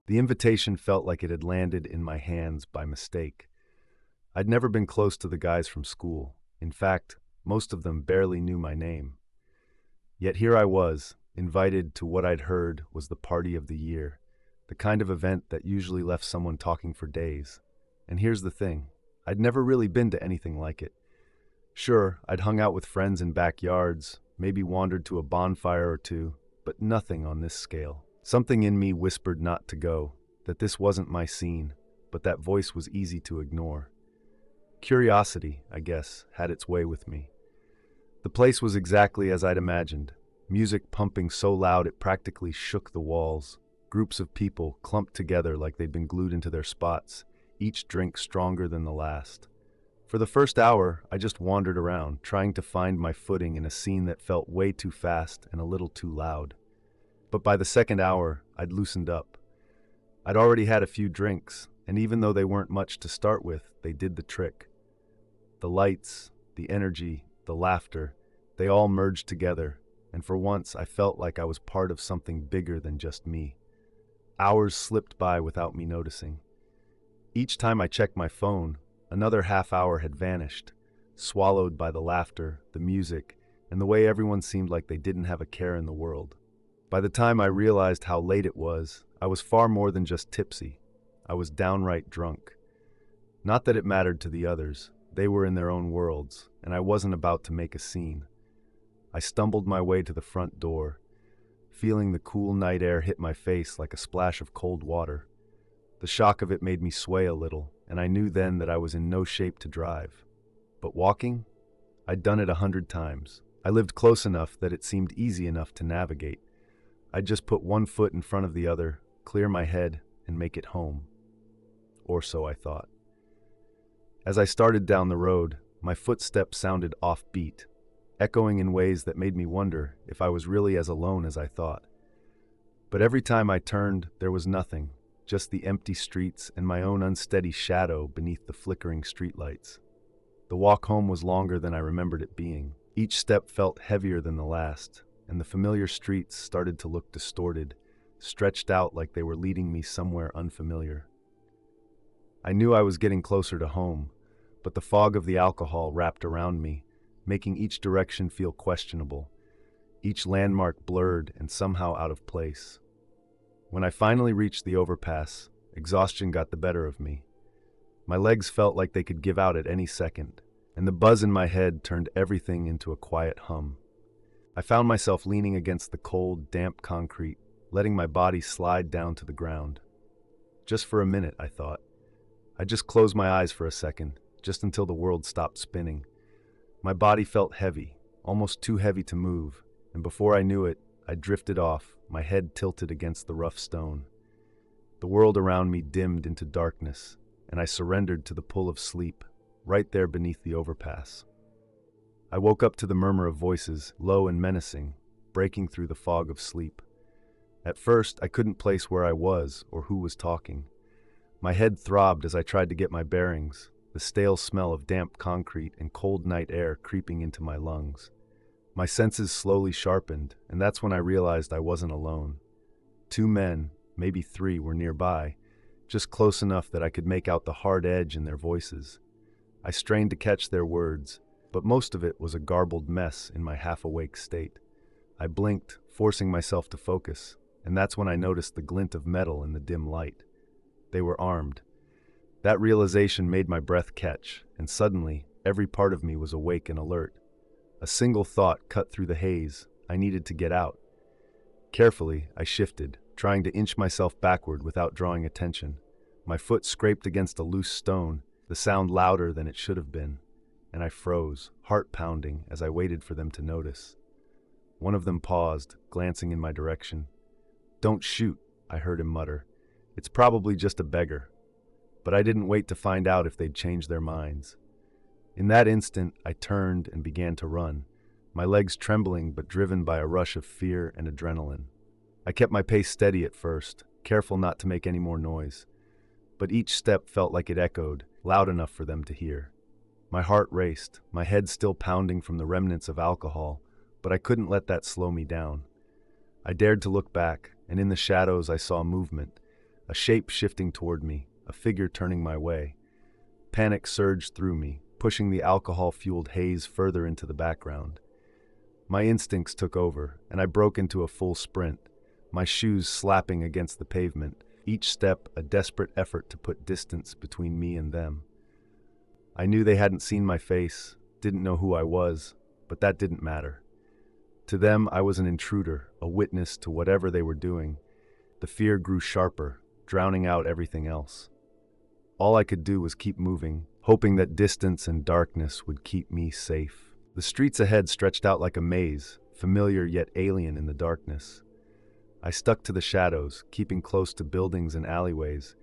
The invitation felt like it had landed in my hands by mistake. I'd never been close to the guys from school. In fact, most of them barely knew my name. Yet here I was, invited to what I'd heard was the party of the year, the kind of event that usually left someone talking for days. And here's the thing, I'd never really been to anything like it. Sure, I'd hung out with friends in backyards, maybe wandered to a bonfire or two, but nothing on this scale. Something in me whispered not to go, that this wasn't my scene, but that voice was easy to ignore. Curiosity, I guess, had its way with me. The place was exactly as I'd imagined, music pumping so loud it practically shook the walls, groups of people clumped together like they'd been glued into their spots, each drink stronger than the last. For the first hour, I just wandered around, trying to find my footing in a scene that felt way too fast and a little too loud. But by the second hour, I'd loosened up. I'd already had a few drinks, and even though they weren't much to start with, they did the trick. The lights, the energy, the laughter, they all merged together, and for once I felt like I was part of something bigger than just me. Hours slipped by without me noticing. Each time I checked my phone, another half hour had vanished, swallowed by the laughter, the music, and the way everyone seemed like they didn't have a care in the world. By the time I realized how late it was, I was far more than just tipsy. I was downright drunk. Not that it mattered to the others. They were in their own worlds, and I wasn't about to make a scene. I stumbled my way to the front door, feeling the cool night air hit my face like a splash of cold water. The shock of it made me sway a little, and I knew then that I was in no shape to drive. But walking? I'd done it 100 times. I lived close enough that it seemed easy enough to navigate. I'd just put one foot in front of the other, clear my head, and make it home. Or so I thought. As I started down the road, my footsteps sounded offbeat, echoing in ways that made me wonder if I was really as alone as I thought. But every time I turned, there was nothing, just the empty streets and my own unsteady shadow beneath the flickering streetlights. The walk home was longer than I remembered it being. Each step felt heavier than the last, and the familiar streets started to look distorted, stretched out like they were leading me somewhere unfamiliar. I knew I was getting closer to home, but the fog of the alcohol wrapped around me, making each direction feel questionable, each landmark blurred and somehow out of place. When I finally reached the overpass, exhaustion got the better of me. My legs felt like they could give out at any second, and the buzz in my head turned everything into a quiet hum. I found myself leaning against the cold, damp concrete, letting my body slide down to the ground. Just for a minute, I thought. I just closed my eyes for a second, just until the world stopped spinning. My body felt heavy, almost too heavy to move, and before I knew it, I drifted off, my head tilted against the rough stone. The world around me dimmed into darkness, and I surrendered to the pull of sleep, right there beneath the overpass. I woke up to the murmur of voices, low and menacing, breaking through the fog of sleep. At first, I couldn't place where I was or who was talking. My head throbbed as I tried to get my bearings, the stale smell of damp concrete and cold night air creeping into my lungs. My senses slowly sharpened, and that's when I realized I wasn't alone. 2 men, maybe 3, were nearby, just close enough that I could make out the hard edge in their voices. I strained to catch their words, but most of it was a garbled mess in my half-awake state. I blinked, forcing myself to focus, and that's when I noticed the glint of metal in the dim light. They were armed. That realization made my breath catch, and suddenly, every part of me was awake and alert. A single thought cut through the haze. I needed to get out. Carefully, I shifted, trying to inch myself backward without drawing attention. My foot scraped against a loose stone, the sound louder than it should have been, and I froze, heart pounding, as I waited for them to notice. One of them paused, glancing in my direction. "Don't shoot," I heard him mutter. "It's probably just a beggar." But I didn't wait to find out if they'd changed their minds. In that instant, I turned and began to run, my legs trembling but driven by a rush of fear and adrenaline. I kept my pace steady at first, careful not to make any more noise. But each step felt like it echoed, loud enough for them to hear. My heart raced, my head still pounding from the remnants of alcohol, but I couldn't let that slow me down. I dared to look back, and in the shadows I saw movement, a shape shifting toward me, a figure turning my way. Panic surged through me, pushing the alcohol-fueled haze further into the background. My instincts took over, and I broke into a full sprint, my shoes slapping against the pavement, each step a desperate effort to put distance between me and them. I knew they hadn't seen my face, didn't know who I was, but that didn't matter. To them, I was an intruder, a witness to whatever they were doing. The fear grew sharper, drowning out everything else. All I could do was keep moving, hoping that distance and darkness would keep me safe. The streets ahead stretched out like a maze, familiar yet alien in the darkness. I stuck to the shadows, keeping close to buildings and alleyways.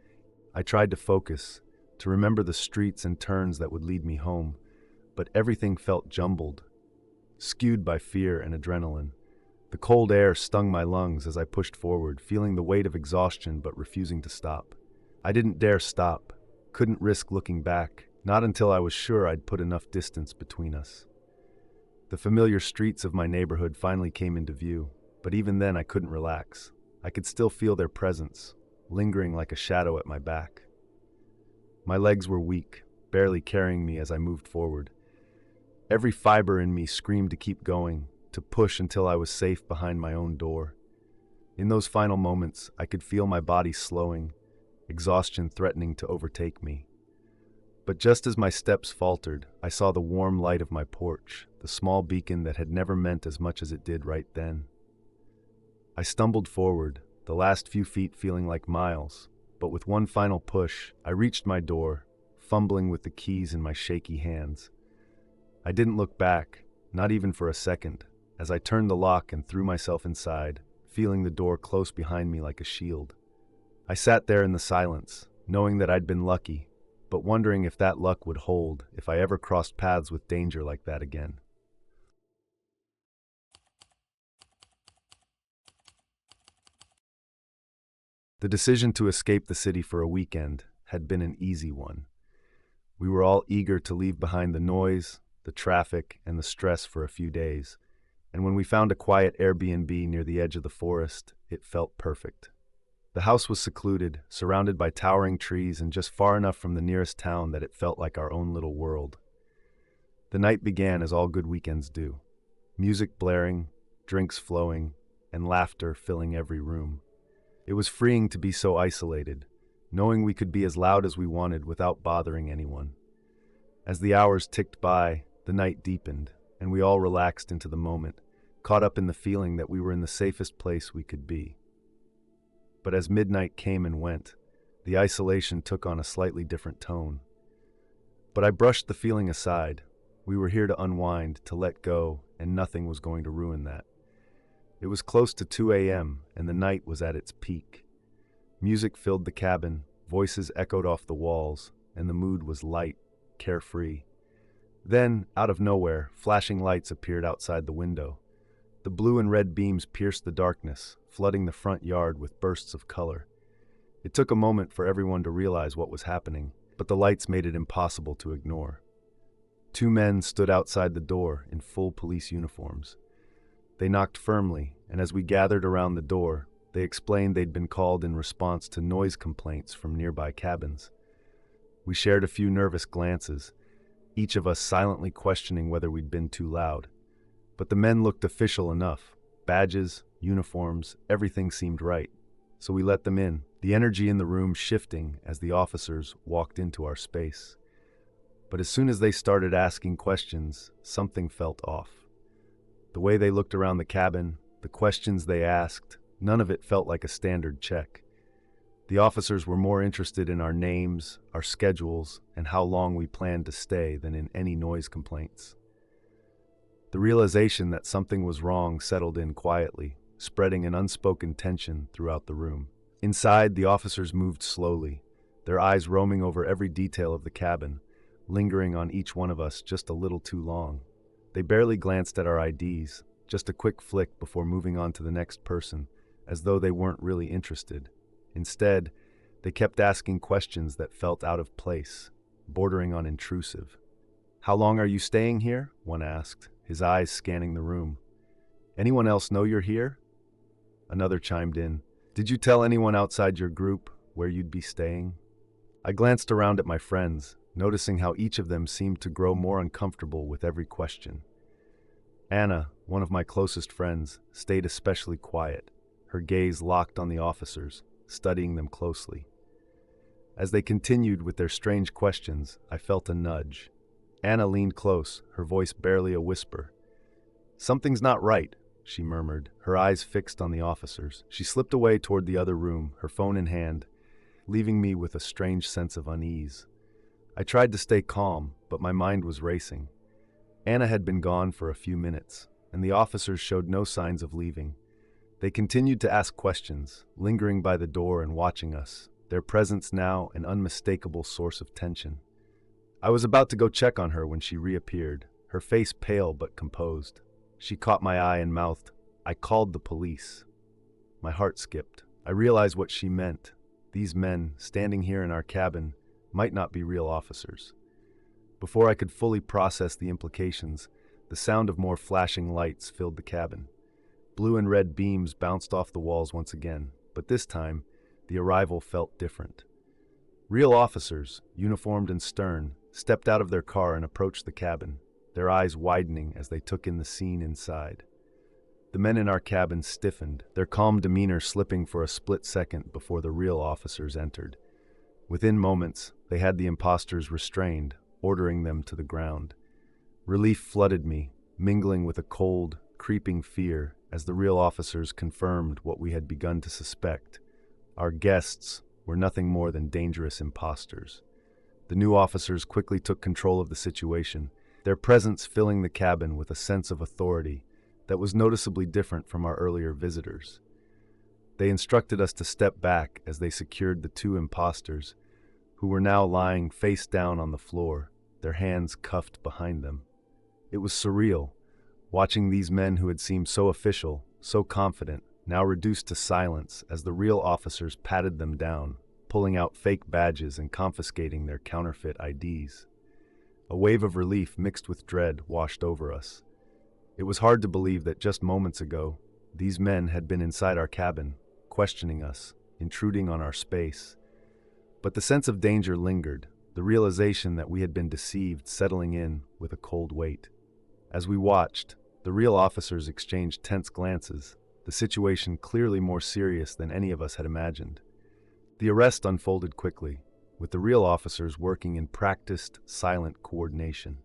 I tried to focus, to remember the streets and turns that would lead me home, but everything felt jumbled, skewed by fear and adrenaline. The cold air stung my lungs as I pushed forward, feeling the weight of exhaustion but refusing to stop. I didn't dare stop, couldn't risk looking back, not until I was sure I'd put enough distance between us. The familiar streets of my neighborhood finally came into view, but even then I couldn't relax. I could still feel their presence, lingering like a shadow at my back. My legs were weak, barely carrying me as I moved forward. Every fiber in me screamed to keep going, to push until I was safe behind my own door. In those final moments, I could feel my body slowing, exhaustion threatening to overtake me. But just as my steps faltered, I saw the warm light of my porch, the small beacon that had never meant as much as it did right then. I stumbled forward, the last few feet feeling like miles, but with one final push, I reached my door, fumbling with the keys in my shaky hands. I didn't look back, not even for a second, as I turned the lock and threw myself inside, feeling the door close behind me like a shield. I sat there in the silence, knowing that I'd been lucky, but wondering if that luck would hold if I ever crossed paths with danger like that again. The decision to escape the city for a weekend had been an easy one. We were all eager to leave behind the noise, the traffic, and the stress for a few days, and when we found a quiet Airbnb near the edge of the forest, it felt perfect. The house was secluded, surrounded by towering trees and just far enough from the nearest town that it felt like our own little world. The night began as all good weekends do. Music blaring, drinks flowing, and laughter filling every room. It was freeing to be so isolated, knowing we could be as loud as we wanted without bothering anyone. As the hours ticked by, the night deepened, and we all relaxed into the moment, caught up in the feeling that we were in the safest place we could be. But as midnight came and went, the isolation took on a slightly different tone. But I brushed the feeling aside. We were here to unwind, to let go, and nothing was going to ruin that. It was close to 2 a.m., and the night was at its peak. Music filled the cabin, voices echoed off the walls, and the mood was light, carefree. Then, out of nowhere, flashing lights appeared outside the window. The blue and red beams pierced the darkness, flooding the front yard with bursts of color. It took a moment for everyone to realize what was happening, but the lights made it impossible to ignore. 2 men stood outside the door in full police uniforms. They knocked firmly, and as we gathered around the door, they explained they'd been called in response to noise complaints from nearby cabins. We shared a few nervous glances, each of us silently questioning whether we'd been too loud. But the men looked official enough. Badges, uniforms, everything seemed right. So we let them in, the energy in the room shifting as the officers walked into our space. But as soon as they started asking questions, something felt off. The way they looked around the cabin, the questions they asked, none of it felt like a standard check. The officers were more interested in our names, our schedules, and how long we planned to stay than in any noise complaints. The realization that something was wrong settled in quietly, spreading an unspoken tension throughout the room. Inside, the officers moved slowly, their eyes roaming over every detail of the cabin, lingering on each one of us just a little too long. They barely glanced at our IDs, just a quick flick before moving on to the next person, as though they weren't really interested. Instead, they kept asking questions that felt out of place, bordering on intrusive. "How long are you staying here?" one asked, his eyes scanning the room. "Anyone else know you're here?" Another chimed in. "Did you tell anyone outside your group?" where you'd be staying? I glanced around at my friends, noticing how each of them seemed to grow more uncomfortable with every question. Anna, one of my closest friends, stayed especially quiet, her gaze locked on the officers, studying them closely. As they continued with their strange questions, I felt a nudge. Anna leaned close, her voice barely a whisper. "Something's not right," she murmured, her eyes fixed on the officers. She slipped away toward the other room, her phone in hand, leaving me with a strange sense of unease. I tried to stay calm, but my mind was racing. Anna had been gone for a few minutes, and the officers showed no signs of leaving. They continued to ask questions, lingering by the door and watching us, their presence now an unmistakable source of tension. I was about to go check on her when she reappeared, her face pale but composed. She caught my eye and mouthed, "I called the police." My heart skipped. I realized what she meant. These men, standing here in our cabin, might not be real officers. Before I could fully process the implications, the sound of more flashing lights filled the cabin. Blue and red beams bounced off the walls once again, but this time, the arrival felt different. Real officers, uniformed and stern, stepped out of their car and approached the cabin, their eyes widening as they took in the scene inside. The men in our cabin stiffened, their calm demeanor slipping for a split second before the real officers entered. Within moments, they had the impostors restrained, ordering them to the ground. Relief flooded me, mingling with a cold, creeping fear as the real officers confirmed what we had begun to suspect. Our guests were nothing more than dangerous impostors. The new officers quickly took control of the situation, their presence filling the cabin with a sense of authority that was noticeably different from our earlier visitors. They instructed us to step back as they secured the two impostors, who were now lying face down on the floor, their hands cuffed behind them. It was surreal, watching these men who had seemed so official, so confident, now reduced to silence as the real officers patted them down, pulling out fake badges and confiscating their counterfeit IDs. A wave of relief mixed with dread washed over us. It was hard to believe that just moments ago, these men had been inside our cabin, questioning us, intruding on our space. But the sense of danger lingered, the realization that we had been deceived settling in with a cold weight. As we watched, the real officers exchanged tense glances, the situation clearly more serious than any of us had imagined. The arrest unfolded quickly, with the real officers working in practiced, silent coordination.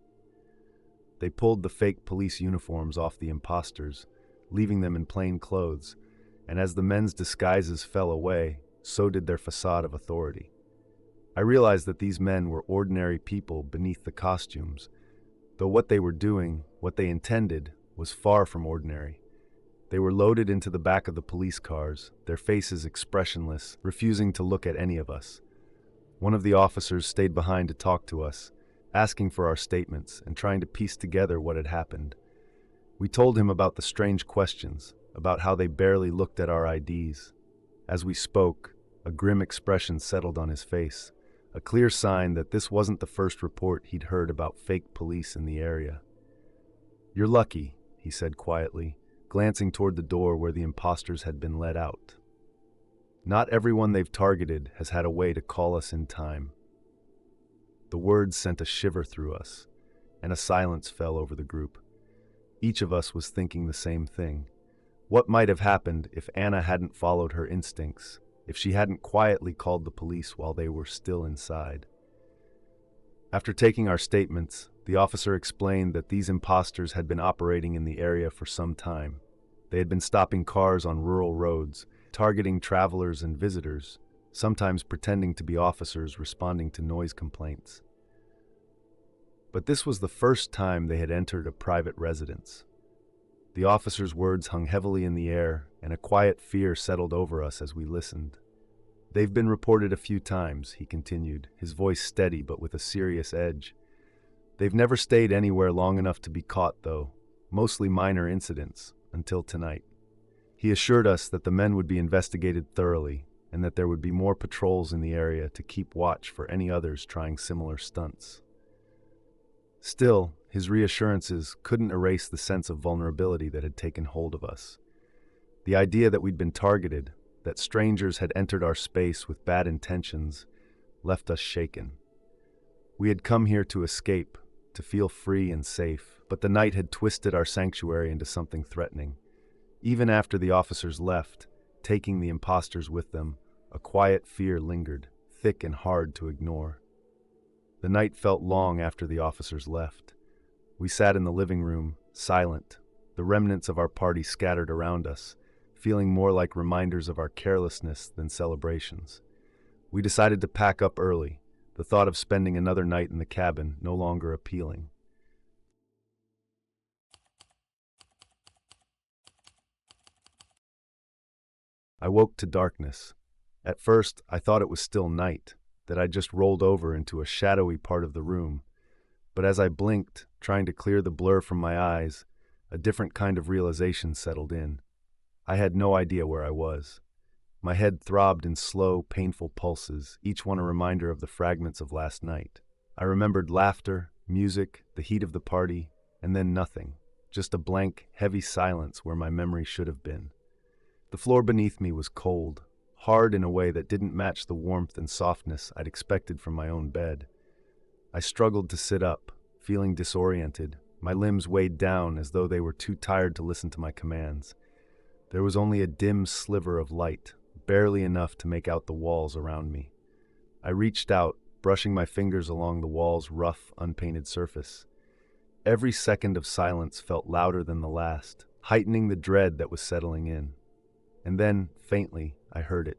They pulled the fake police uniforms off the impostors, leaving them in plain clothes, and as the men's disguises fell away, so did their facade of authority. I realized that these men were ordinary people beneath the costumes, though what they were doing, what they intended, was far from ordinary. They were loaded into the back of the police cars, their faces expressionless, refusing to look at any of us. One of the officers stayed behind to talk to us, asking for our statements and trying to piece together what had happened. We told him about the strange questions, about how they barely looked at our IDs. As we spoke, a grim expression settled on his face, a clear sign that this wasn't the first report he'd heard about fake police in the area. "You're lucky," he said quietly, glancing toward the door where the impostors had been let out. "Not everyone they've targeted has had a way to call us in time." The words sent a shiver through us, and a silence fell over the group. Each of us was thinking the same thing. What might have happened if Anna hadn't followed her instincts, if she hadn't quietly called the police while they were still inside? After taking our statements, the officer explained that these imposters had been operating in the area for some time. They had been stopping cars on rural roads, targeting travelers and visitors, sometimes pretending to be officers responding to noise complaints. But this was the first time they had entered a private residence. The officer's words hung heavily in the air, and a quiet fear settled over us as we listened. "They've been reported a few times," he continued, his voice steady but with a serious edge. "They've never stayed anywhere long enough to be caught, though, mostly minor incidents, until tonight." He assured us that the men would be investigated thoroughly, and that there would be more patrols in the area to keep watch for any others trying similar stunts. Still, his reassurances couldn't erase the sense of vulnerability that had taken hold of us. The idea that we'd been targeted, that strangers had entered our space with bad intentions, left us shaken. We had come here to escape, to feel free and safe, but the night had twisted our sanctuary into something threatening. Even after the officers left, taking the imposters with them, a quiet fear lingered, thick and hard to ignore. The night felt long after the officers left. We sat in the living room, silent, the remnants of our party scattered around us, feeling more like reminders of our carelessness than celebrations. We decided to pack up early, the thought of spending another night in the cabin no longer appealing. I woke to darkness. At first, I thought it was still night, that I'd just rolled over into a shadowy part of the room. But as I blinked, trying to clear the blur from my eyes, a different kind of realization settled in. I had no idea where I was. My head throbbed in slow, painful pulses, each one a reminder of the fragments of last night. I remembered laughter, music, the heat of the party, and then nothing, just a blank, heavy silence where my memory should have been. The floor beneath me was cold, hard in a way that didn't match the warmth and softness I'd expected from my own bed. I struggled to sit up, feeling disoriented, my limbs weighed down as though they were too tired to listen to my commands. There was only a dim sliver of light, barely enough to make out the walls around me. I reached out, brushing my fingers along the wall's rough, unpainted surface. Every second of silence felt louder than the last, heightening the dread that was settling in. And then, faintly, I heard it.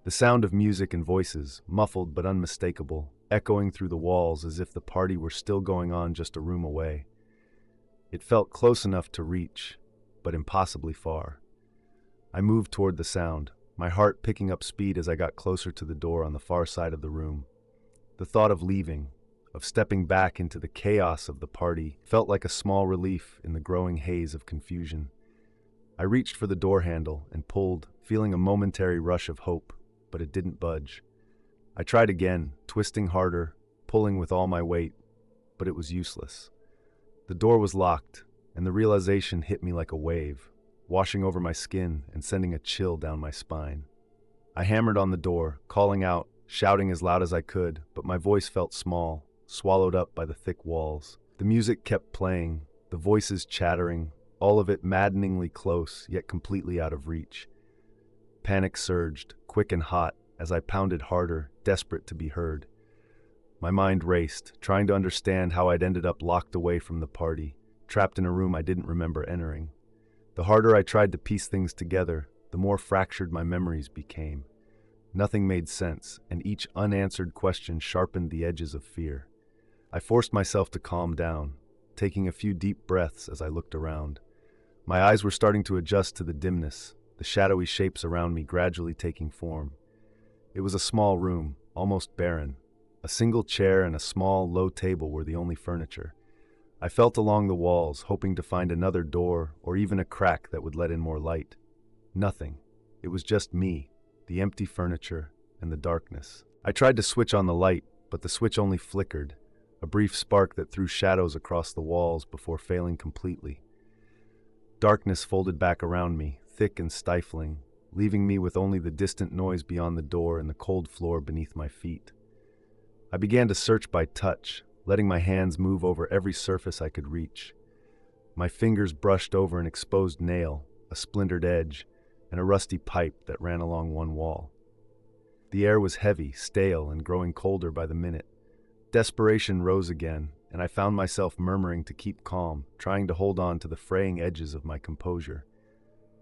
The sound of music and voices, muffled but unmistakable, echoing through the walls as if the party were still going on just a room away. It felt close enough to reach, but impossibly far. I moved toward the sound, my heart picking up speed as I got closer to the door on the far side of the room. The thought of leaving, of stepping back into the chaos of the party, felt like a small relief in the growing haze of confusion. I reached for the door handle and pulled, feeling a momentary rush of hope, but it didn't budge. I tried again, twisting harder, pulling with all my weight, but it was useless. The door was locked, and the realization hit me like a wave, washing over my skin and sending a chill down my spine. I hammered on the door, calling out, shouting as loud as I could, but my voice felt small, swallowed up by the thick walls. The music kept playing, the voices chattering, all of it maddeningly close, yet completely out of reach. Panic surged, quick and hot, as I pounded harder, desperate to be heard. My mind raced, trying to understand how I'd ended up locked away from the party, trapped in a room I didn't remember entering. The harder I tried to piece things together, the more fractured my memories became. Nothing made sense, and each unanswered question sharpened the edges of fear. I forced myself to calm down, taking a few deep breaths as I looked around. My eyes were starting to adjust to the dimness, the shadowy shapes around me gradually taking form. It was a small room, almost barren. A single chair and a small, low table were the only furniture. I felt along the walls, hoping to find another door or even a crack that would let in more light. Nothing. It was just me, the empty furniture, and the darkness. I tried to switch on the light, but the switch only flickered, a brief spark that threw shadows across the walls before failing completely. Darkness folded back around me, thick and stifling, leaving me with only the distant noise beyond the door and the cold floor beneath my feet. I began to search by touch, letting my hands move over every surface I could reach. My fingers brushed over an exposed nail, a splintered edge, and a rusty pipe that ran along one wall. The air was heavy, stale, and growing colder by the minute. Desperation rose again, and I found myself murmuring to keep calm, trying to hold on to the fraying edges of my composure.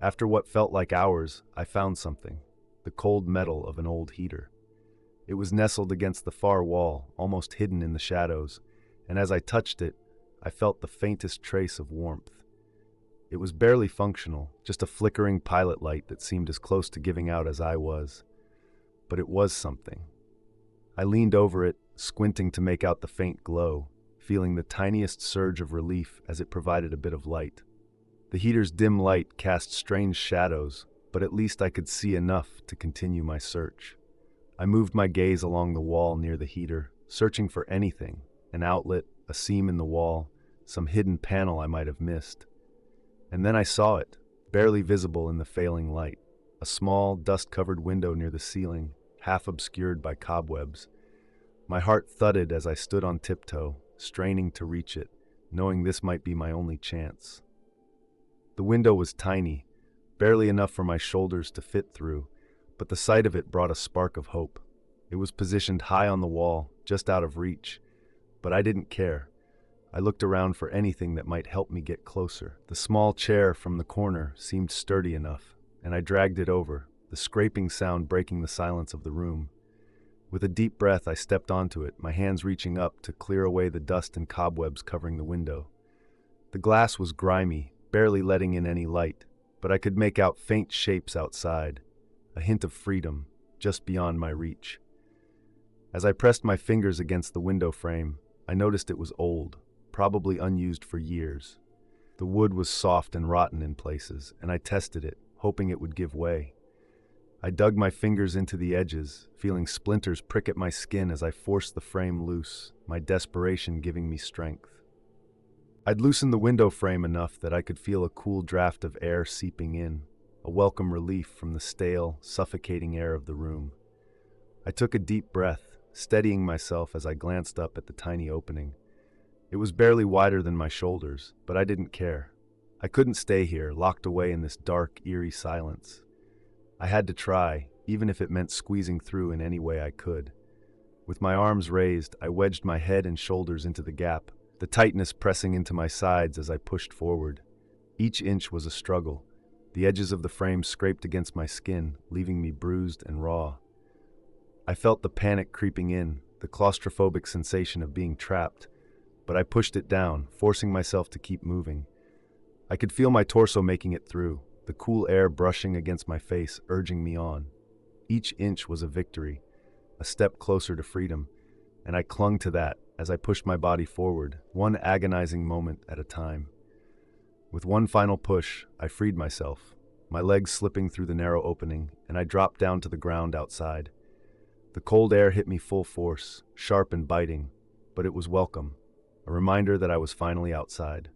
After what felt like hours, I found something, the cold metal of an old heater. It was nestled against the far wall, almost hidden in the shadows, and as I touched it, I felt the faintest trace of warmth. It was barely functional, just a flickering pilot light that seemed as close to giving out as I was. But it was something. I leaned over it, squinting to make out the faint glow, feeling the tiniest surge of relief as it provided a bit of light. The heater's dim light cast strange shadows, but at least I could see enough to continue my search. I moved my gaze along the wall near the heater, searching for anything, an outlet, a seam in the wall, some hidden panel I might have missed. And then I saw it, barely visible in the failing light, a small, dust-covered window near the ceiling, half obscured by cobwebs. My heart thudded as I stood on tiptoe, straining to reach it, knowing this might be my only chance. The window was tiny, barely enough for my shoulders to fit through, but the sight of it brought a spark of hope. It was positioned high on the wall, just out of reach, but I didn't care. I looked around for anything that might help me get closer. The small chair from the corner seemed sturdy enough, and I dragged it over, the scraping sound breaking the silence of the room. With a deep breath, I stepped onto it, my hands reaching up to clear away the dust and cobwebs covering the window. The glass was grimy, barely letting in any light, but I could make out faint shapes outside, a hint of freedom, just beyond my reach. As I pressed my fingers against the window frame, I noticed it was old, probably unused for years. The wood was soft and rotten in places, and I tested it, hoping it would give way. I dug my fingers into the edges, feeling splinters prick at my skin as I forced the frame loose, my desperation giving me strength. I'd loosened the window frame enough that I could feel a cool draft of air seeping in, a welcome relief from the stale, suffocating air of the room. I took a deep breath, steadying myself as I glanced up at the tiny opening. It was barely wider than my shoulders, but I didn't care. I couldn't stay here, locked away in this dark, eerie silence. I had to try, even if it meant squeezing through in any way I could. With my arms raised, I wedged my head and shoulders into the gap, the tightness pressing into my sides as I pushed forward. Each inch was a struggle. The edges of the frame scraped against my skin, leaving me bruised and raw. I felt the panic creeping in, the claustrophobic sensation of being trapped, but I pushed it down, forcing myself to keep moving. I could feel my torso making it through, the cool air brushing against my face, urging me on. Each inch was a victory, a step closer to freedom, and I clung to that as I pushed my body forward, one agonizing moment at a time. With one final push, I freed myself, my legs slipping through the narrow opening, and I dropped down to the ground outside. The cold air hit me full force, sharp and biting, but it was welcome, a reminder that I was finally outside.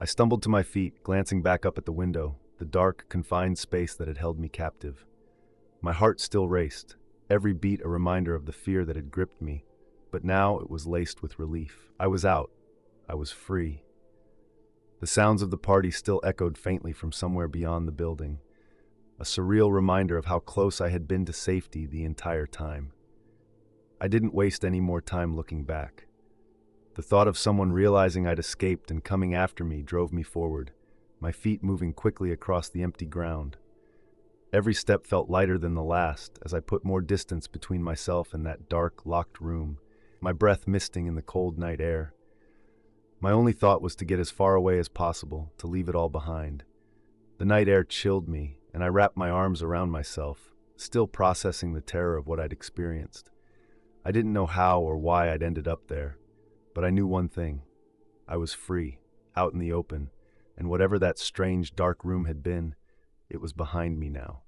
I stumbled to my feet, glancing back up at the window, the dark, confined space that had held me captive. My heart still raced, every beat a reminder of the fear that had gripped me, but now it was laced with relief. I was out. I was free. The sounds of the party still echoed faintly from somewhere beyond the building, a surreal reminder of how close I had been to safety the entire time. I didn't waste any more time looking back. The thought of someone realizing I'd escaped and coming after me drove me forward, my feet moving quickly across the empty ground. Every step felt lighter than the last as I put more distance between myself and that dark, locked room, my breath misting in the cold night air. My only thought was to get as far away as possible, to leave it all behind. The night air chilled me, and I wrapped my arms around myself, still processing the terror of what I'd experienced. I didn't know how or why I'd ended up there, but I knew one thing. I was free, out in the open, and whatever that strange, dark room had been, it was behind me now.